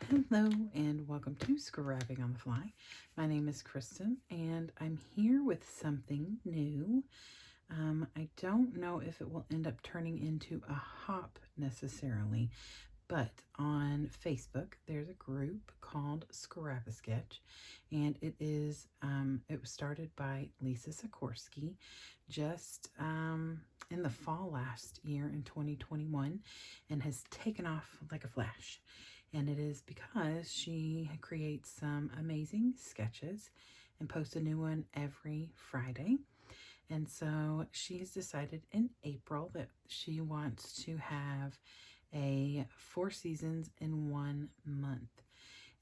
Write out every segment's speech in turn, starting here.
Hello and welcome to Scrapping on the Fly. My name is Kristen and I'm here with something new. I don't know if it will end up turning into a hop necessarily, but on Facebook there's a group called Scrapbook, and it was started by Lisa Sikorsky just in the fall last year in 2021 and has taken off like a flash. And it is because she creates some amazing sketches and posts a new one every Friday. And so she's decided in April that she wants to have a 4 seasons in 1 month.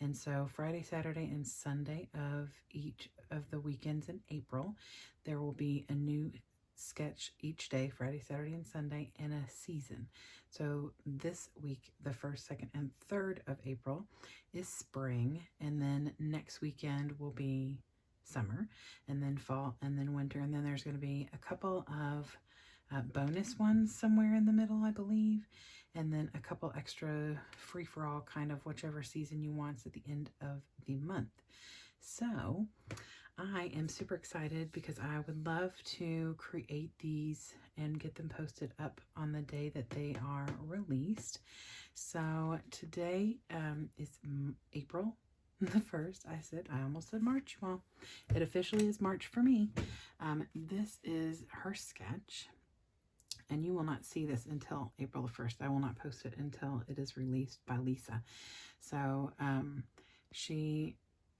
And so Friday, Saturday, and Sunday of each of the weekends in April, there will be a new sketch each day, Friday, Saturday, and Sunday, in a season. So this week, the 1st, 2nd, and 3rd of April is spring, and then next weekend will be summer, and then fall, and then winter, and then there's going to be a couple of bonus ones somewhere in the middle, I believe, and then a couple extra free-for-all kind of whichever season you want at the end of the month. So I am super excited because I would love to create these and get them posted up on the day that they are released. So today is April the 1st. I almost said March. Well, it officially is March for me. This is her sketch, and you will not see this until April the 1st. I will not post it until it is released by Lisa. So she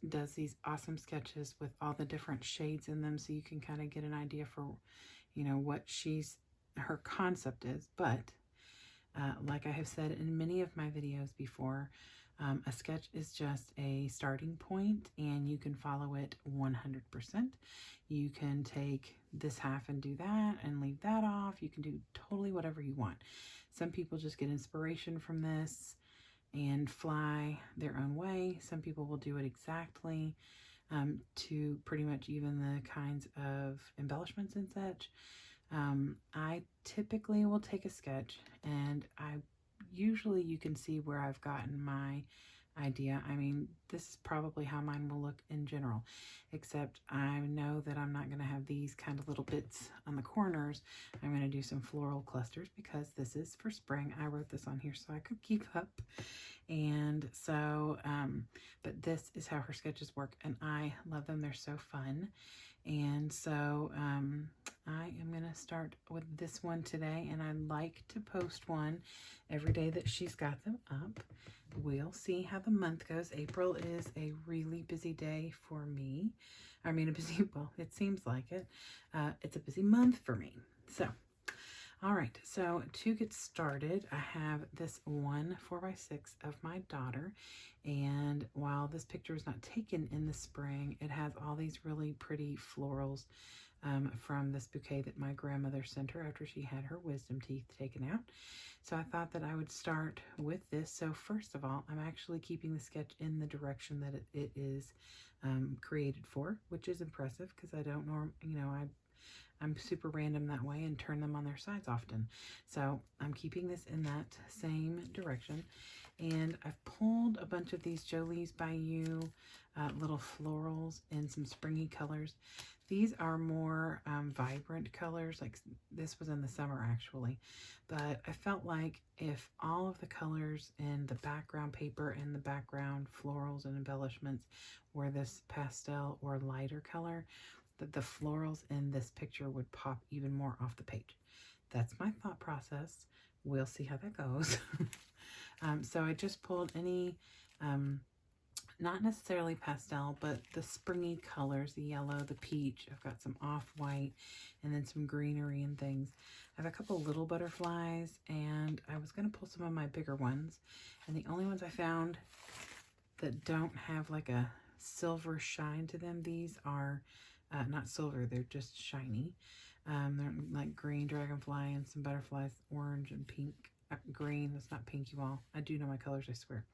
does these awesome sketches with all the different shades in them, so you can kind of get an idea for, what her concept is. But like I have said in many of my videos before, a sketch is just a starting point, and you can follow it 100%. You can take this half and do that and leave that off. You can do totally whatever you want. Some people just get inspiration from this and fly their own way. Some people will do it exactly to pretty much even the kinds of embellishments and such. I typically will take a sketch, and usually you can see where I've gotten my idea. I mean, this is probably how mine will look in general, except I know that I'm not going to have these kind of little bits on the corners. I'm going to do some floral clusters because this is for spring. I wrote this on here so I could keep up. And so, but this is how her sketches work, and I love them. They're so fun. And so I am going to start with this one today, and I like to post one every day that she's got them up. We'll see how the month goes. April is a really busy day for me. I mean, it seems like it. It's a busy month for me. So, all right, so to get started, I have this one 4x6 of my daughter, and while this picture is not taken in the spring, it has all these really pretty florals from this bouquet that my grandmother sent her after she had her wisdom teeth taken out. So I thought that I would start with this. So first of all, I'm actually keeping the sketch in the direction that it is created for, which is impressive because I don't know, I'm super random that way and turn them on their sides often. So I'm keeping this in that same direction. And I've pulled a bunch of these Jolie's by You little florals in some springy colors. These are more vibrant colors. Like this was in the summer actually. But I felt like if all of the colors in the background paper and the background florals and embellishments were this pastel or lighter color, that the florals in this picture would pop even more off the page. That's my thought process. We'll see how that goes. So I just pulled any, not necessarily pastel, but the springy colors, the yellow, the peach. I've got some off-white and then some greenery and things. I have a couple little butterflies, and I was going to pull some of my bigger ones. And the only ones I found that don't have like a silver shine to them, these are not silver, they're just shiny. They're like green dragonfly and some butterflies, orange and pink, green. That's not pink, you all. I do know my colors, I swear.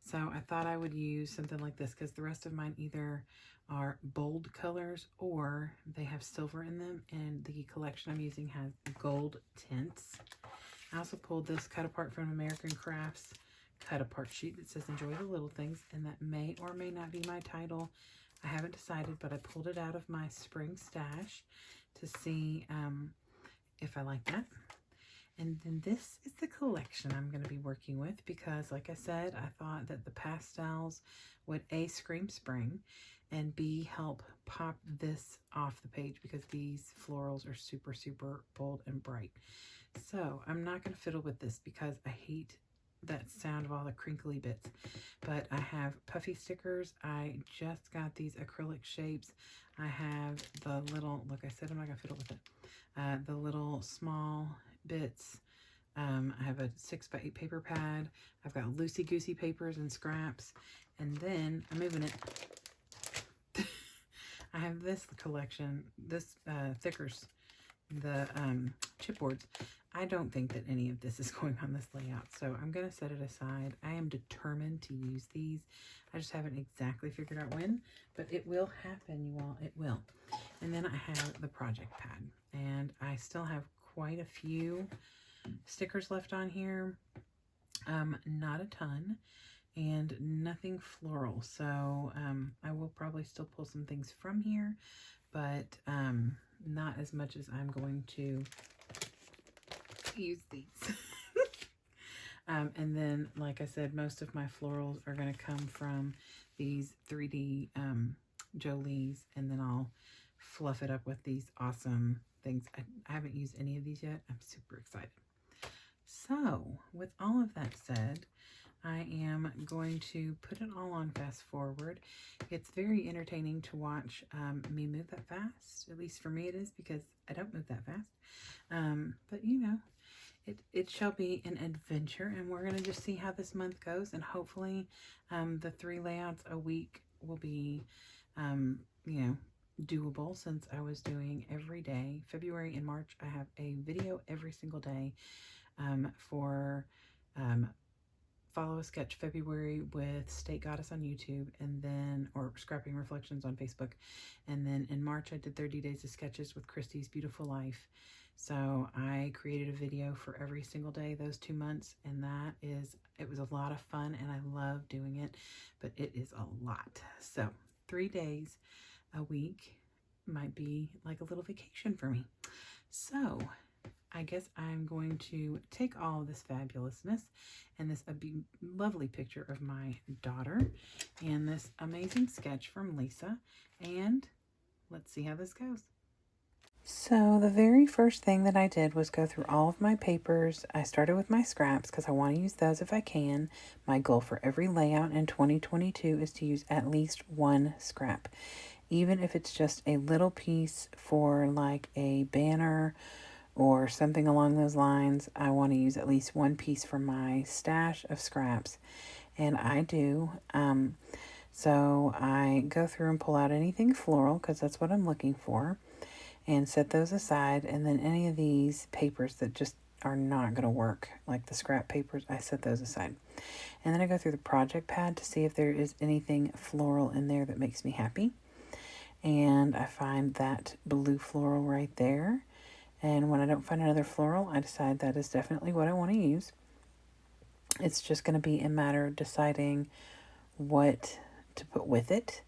So I thought I would use something like this because the rest of mine either are bold colors or they have silver in them, and the collection I'm using has gold tints. I also pulled this cut apart from American Crafts cut a part sheet that says enjoy the little things, and that may or may not be my title. I haven't decided, but I pulled it out of my spring stash to see if I like that. And then this is the collection I'm going to be working with because, like I said, I thought that the pastels would A, scream spring, and B, help pop this off the page because these florals are super, super bold and bright. So I'm not going to fiddle with this because I hate that sound of all the crinkly bits. But I have puffy stickers. I just got these acrylic shapes. I have the little, like I said, I'm not going to fiddle with it. The little small bits. I have a 6x8 paper pad. I've got loosey-goosey papers and scraps. And then I'm moving it. I have this collection, this thickers, the chipboards. I don't think that any of this is going on this layout, so I'm going to set it aside. I am determined to use these. I just haven't exactly figured out when, but it will happen, you all. It will. And then I have the project pad, and I still have quite a few stickers left on here. Not a ton, and nothing floral, so I will probably still pull some things from here, but not as much as I'm going to use these. And then, like I said, most of my florals are going to come from these 3D Jolies, and then I'll fluff it up with these awesome things. I haven't used any of these yet. I'm super excited. So, with all of that said, I am going to put it all on fast forward. It's very entertaining to watch me move that fast. At least for me it is, because I don't move that fast. But you know, it shall be an adventure, and we're going to just see how this month goes, and hopefully the 3 layouts a week will be, you know, doable, since I was doing every day. February and March, I have a video every single day for Follow a Sketch February with State Goddess on YouTube, and then, or Scrapping Reflections on Facebook. And then in March, I did 30 Days of Sketches with Christy's Beautiful Life. So I created a video for every single day those 2 months, and it was a lot of fun, and I love doing it, but it is a lot. So 3 days a week might be like a little vacation for me. So I guess I'm going to take all of this fabulousness and this lovely picture of my daughter and this amazing sketch from Lisa, and let's see how this goes. So the very first thing that I did was go through all of my papers. I started with my scraps because I want to use those if I can. My goal for every layout in 2022 is to use at least 1 scrap, even if it's just a little piece for like a banner or something along those lines. I want to use at least 1 piece from my stash of scraps, and I do. So I go through and pull out anything floral because that's what I'm looking for, and set those aside. And then any of these papers that just are not going to work, like the scrap papers, I set those aside. And then I go through the project pad to see if there is anything floral in there that makes me happy. And I find that blue floral right there. And when I don't find another floral, I decide that is definitely what I want to use. It's just going to be a matter of deciding what to put with it,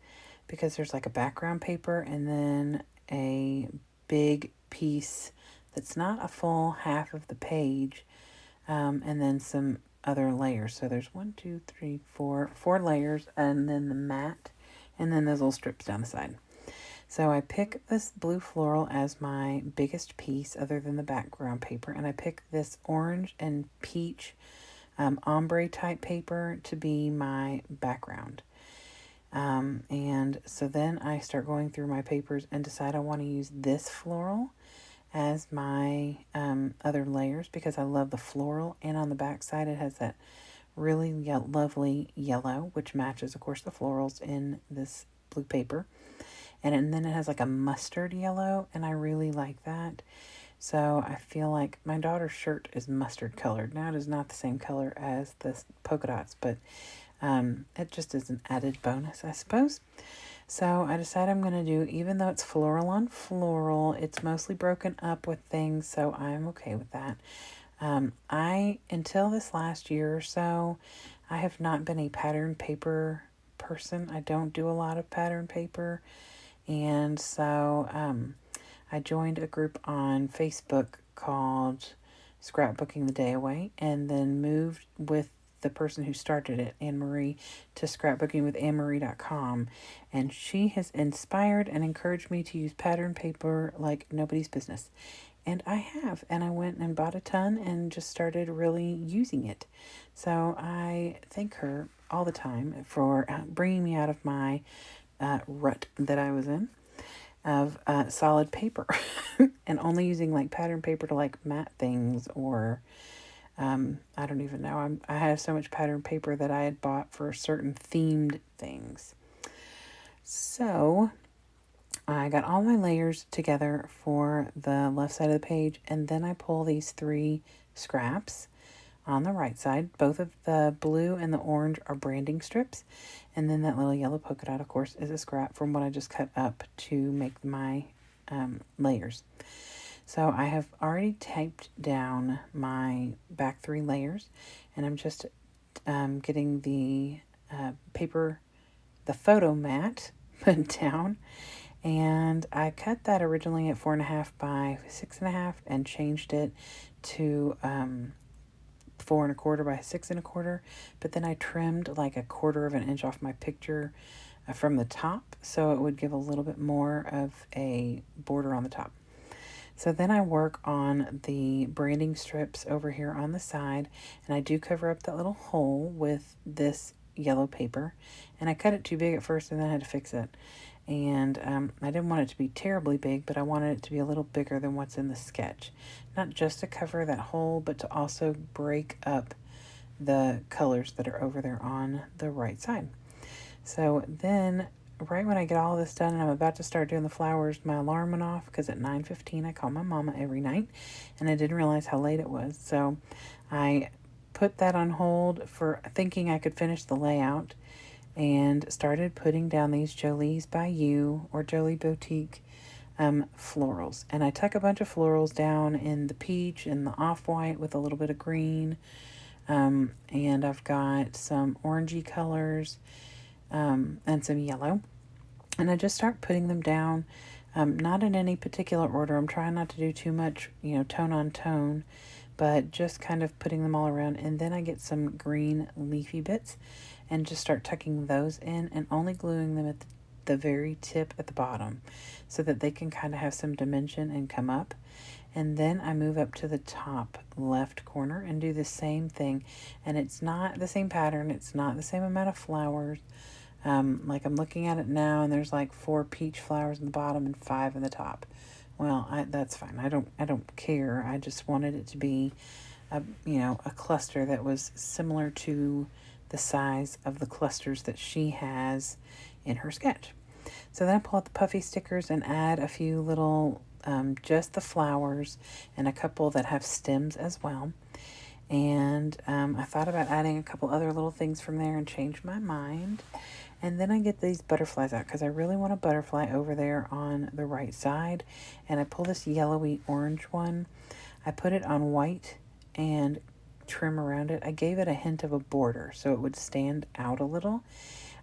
because there's like a background paper and then a big piece that's not a full half of the page, and then some other layers. So there's 4 layers, and then the matte, and then those little strips down the side. So I pick this blue floral as my biggest piece other than the background paper, and I pick this orange and peach ombre type paper to be my background. And so then I start going through my papers and decide I want to use this floral as my other layers, because I love the floral, and on the back side it has that really lovely yellow, which matches of course the florals in this blue paper. And then it has like a mustard yellow, and I really like that. So I feel like my daughter's shirt is mustard colored. Now it is not the same color as the polka dots, but it just is an added bonus, I suppose. So I decide I'm going to do, even though it's floral on floral, it's mostly broken up with things, so I'm okay with that. Until this last year or so, I have not been a pattern paper person. I don't do a lot of pattern paper. And so I joined a group on Facebook called Scrapbooking the Day Away, and then moved with the person who started it, Anne Marie, to scrapbookingwithanemarie.com. And she has inspired and encouraged me to use pattern paper like nobody's business. And I have. And I went and bought a ton and just started really using it. So I thank her all the time for bringing me out of my rut that I was in of solid paper and only using like pattern paper to like mat things or I don't even know. I have so much pattern paper that I had bought for certain themed things. So I got all my layers together for the left side of the page, and then I pull these 3 scraps on the right side. Both of the blue and the orange are branding strips, and then that little yellow polka dot, of course, is a scrap from what I just cut up to make my layers. So I have already taped down my back 3 layers, and I'm just getting the paper, the photo mat put down. And I cut that originally at 4.5 by 6.5 and changed it to 4.25 by 6.25. But then I trimmed like 1/4 of an inch off my picture from the top, so it would give a little bit more of a border on the top. So then I work on the branding strips over here on the side, and I do cover up that little hole with this yellow paper. And I cut it too big at first, and then I had to fix it. And I didn't want it to be terribly big, but I wanted it to be a little bigger than what's in the sketch. Not just to cover that hole, but to also break up the colors that are over there on the right side. So then, right when I get all this done and I'm about to start doing the flowers, my alarm went off because at 9:15 I call my mama every night, and I didn't realize how late it was. So I put that on hold for thinking I could finish the layout, and started putting down these Jolie's by You or Jolie Boutique florals. And I tuck a bunch of florals down in the peach and the off-white with a little bit of green. And I've got some orangey colors and some yellow. And I just start putting them down, not in any particular order. I'm trying not to do too much, tone on tone, but just kind of putting them all around. And then I get some green leafy bits and just start tucking those in and only gluing them at the very tip at the bottom so that they can kind of have some dimension and come up. And then I move up to the top left corner and do the same thing. And it's not the same pattern. It's not the same amount of flowers. Like I'm looking at it now, and there's like 4 peach flowers in the bottom and 5 in the top. Well, that's fine. I don't care. I just wanted it to be a cluster that was similar to the size of the clusters that she has in her sketch. So then I pull out the puffy stickers and add a few little, just the flowers and a couple that have stems as well. And I thought about adding a couple other little things from there and changed my mind. And then I get these butterflies out because I really want a butterfly over there on the right side. And I pull this yellowy orange one. I put it on white and trim around it. I gave it a hint of a border so it would stand out a little.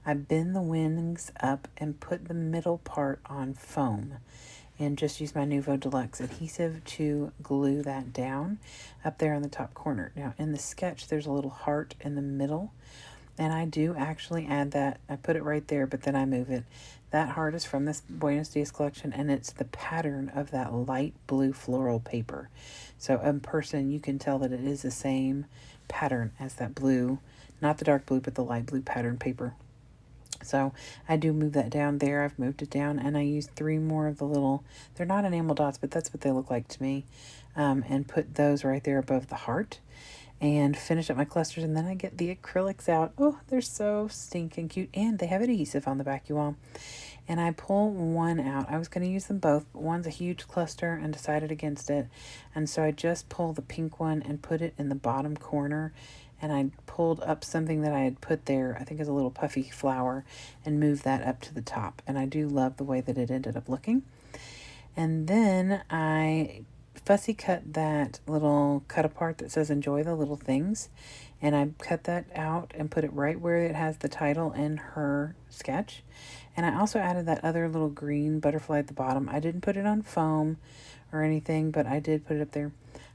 I bend the wings up and put the middle part on foam and just use my Nuvo Deluxe adhesive to glue that down up there on the top corner. Now in the sketch there's a little heart in the middle, and I do actually add that. I put it right there, but then I move it. That heart is from this Buenos Dias collection, and it's the pattern of that light blue floral paper. So in person, you can tell that it is the same pattern as that blue, not the dark blue, but the light blue pattern paper. So I do move that down there. I've moved it down, and I use 3 more of the little, they're not enamel dots, but that's what they look like to me, and put those right there above the heart. And finish up my clusters, and then I get the acrylics out. Oh, they're so stinking cute, and they have adhesive on the back, you all. And I pull one out. I was going to use them both, but one's a huge cluster and decided against it. And so I just pull the pink one and put it in the bottom corner. And I pulled up something that I had put there, I think is a little puffy flower, and moved that up to the top. And I do love the way that it ended up looking. And then I fussy cut that little cut apart that says enjoy the little things, And I cut that out and put it right where it has the title in her sketch. And I also added that other little green butterfly at the bottom. I didn't put it on foam or anything, but I did put it up there.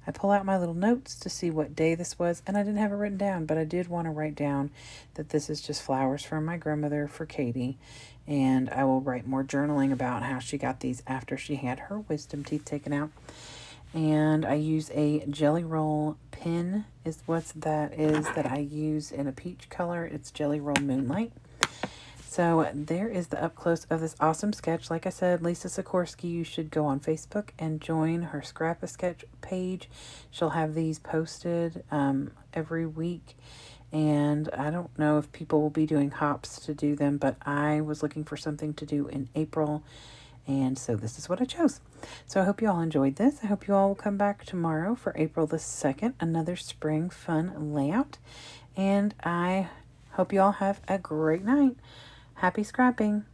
I pull out my little notes to see what day this was, and I didn't have it written down, but I did want to write down that this is just flowers from my grandmother for Katie. And I will write more journaling about how she got these after she had her wisdom teeth taken out. And I use a Jelly Roll pen is what that is that I use in a peach color. It's Jelly Roll Moonlight. So there is the up close of this awesome sketch. Like I said, Lisa Sikorsky, you should go on Facebook and join her Scrap a Sketch page. She'll have these posted every week. And I don't know if people will be doing hops to do them, but I was looking for something to do in April. And so this is what I chose. So I hope you all enjoyed this. I hope you all will come back tomorrow for April the 2nd, another spring fun layout. And I hope you all have a great night. Happy scrapping!